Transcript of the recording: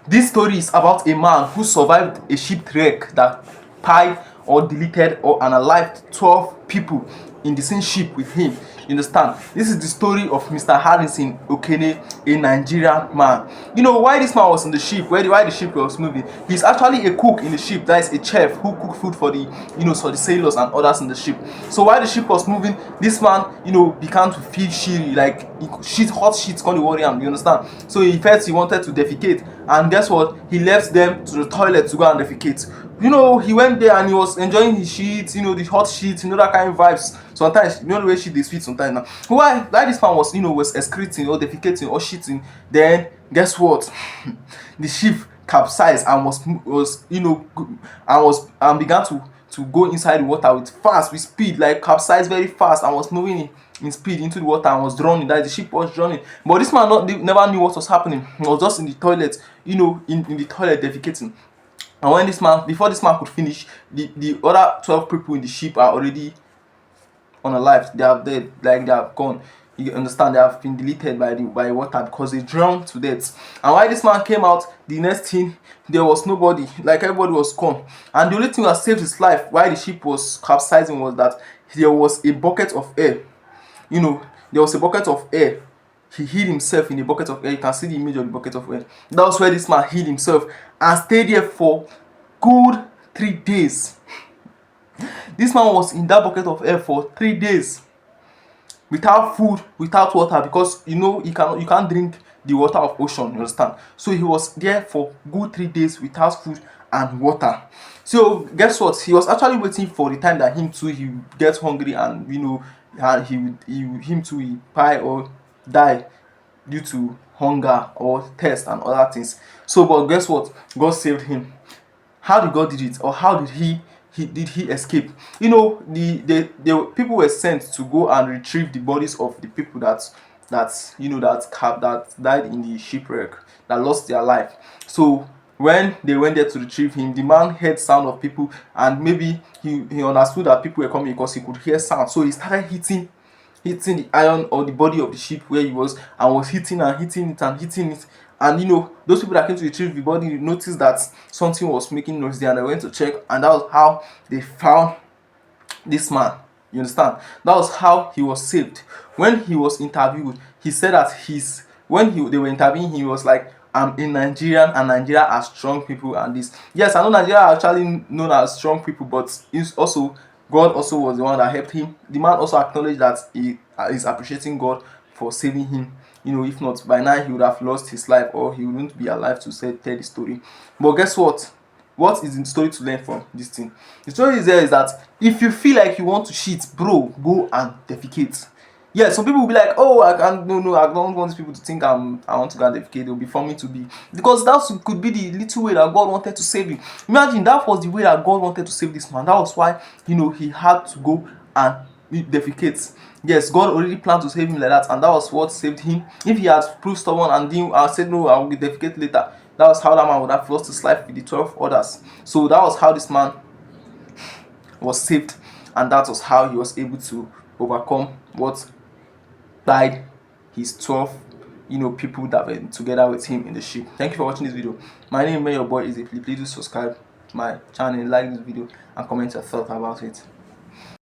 This story is about a man who survived a shipwreck that died or deleted or unalived 12 people in the same ship with him. You understand? This is the story of Mr. Harrison Okene, a Nigerian man. You know why this man was in the ship, why the ship was moving? He's actually a cook in the ship. That is a chef who cook food for the for the sailors and others in the ship. So while the ship was moving, this man began to feel shitty, like hot shit can't worry him. You understand? So he felt he wanted to defecate, and guess what? He left them to the toilet to go and defecate. He went there and he was enjoying his shit, the hot shit, that kind of vibes. Sometimes, the way shit they sweet sometimes now. Why this man was excreting or defecating or shitting, then guess what? The ship capsized and began to go inside the water with speed, like capsized very fast and was moving in speed into the water and was drowning. That the ship was drowning. But this man never knew what was happening. He was just in the toilet, in the toilet defecating. And before this man could finish, the other 12 people in the ship are already unalive. They are dead, like they have gone. You understand? They have been deleted by water because they drowned to death. And while this man came out, the next thing, there was nobody. Like everybody was gone. And the only thing that saved his life while the ship was capsizing was that there was a bucket of air. There was a bucket of air. He hid himself in a bucket of air. You can see the image of the bucket of air. That was where this man hid himself and stayed there for good 3 days. This man was in that bucket of air for 3 days without food, without water, because you can't drink the water of ocean. You understand? So he was there for good 3 days without food and water. So guess what? He was actually waiting for the time that him too he would get hungry and and him too he die or die due to hunger or thirst and other things. So but guess what? God saved him. How did God did it, or how did he escape? The people were sent to go and retrieve the bodies of the people that died in the shipwreck, that lost their life. So when they went there to retrieve him, the man heard sound of people, and maybe he understood that people were coming because he could hear sound. So he started hitting the iron or the body of the ship where he was, and was hitting and hitting it and hitting it. And those people that came to retrieve the body noticed that something was making noise there, and they went to check, and that was how they found this man. You understand? That was how he was saved. When he was interviewed, he said that they were interviewing him, he was like, I'm a Nigerian, and Nigeria are strong people, and this. Yes, I know Nigeria are actually known as strong people, but God also was the one that helped him. The man also acknowledged that he is appreciating God for saving him. If not, by now he would have lost his life, or he wouldn't be alive to tell the story. But guess what? What is the story to learn from this thing? The story is that if you feel like you want to shit, bro, go and defecate. Yeah, some people will be like, oh, I can't, no, I don't want people to think I want to go and defecate. They'll be forming to be, because that could be the little way that God wanted to save you. Imagine that was the way that God wanted to save this man. That was why he had to go and defecate. Yes, God already planned to save him like that, and that was what saved him. If he had proved stubborn and said no, I will defecate later, that was how that man would have lost his life with the 12 others. So that was how this man was saved, and that was how he was able to overcome what died his 12 people that were together with him in the ship. Thank you for watching this video. My name is your boy Izzy. Please do subscribe to my channel, like this video, and comment your thoughts about it.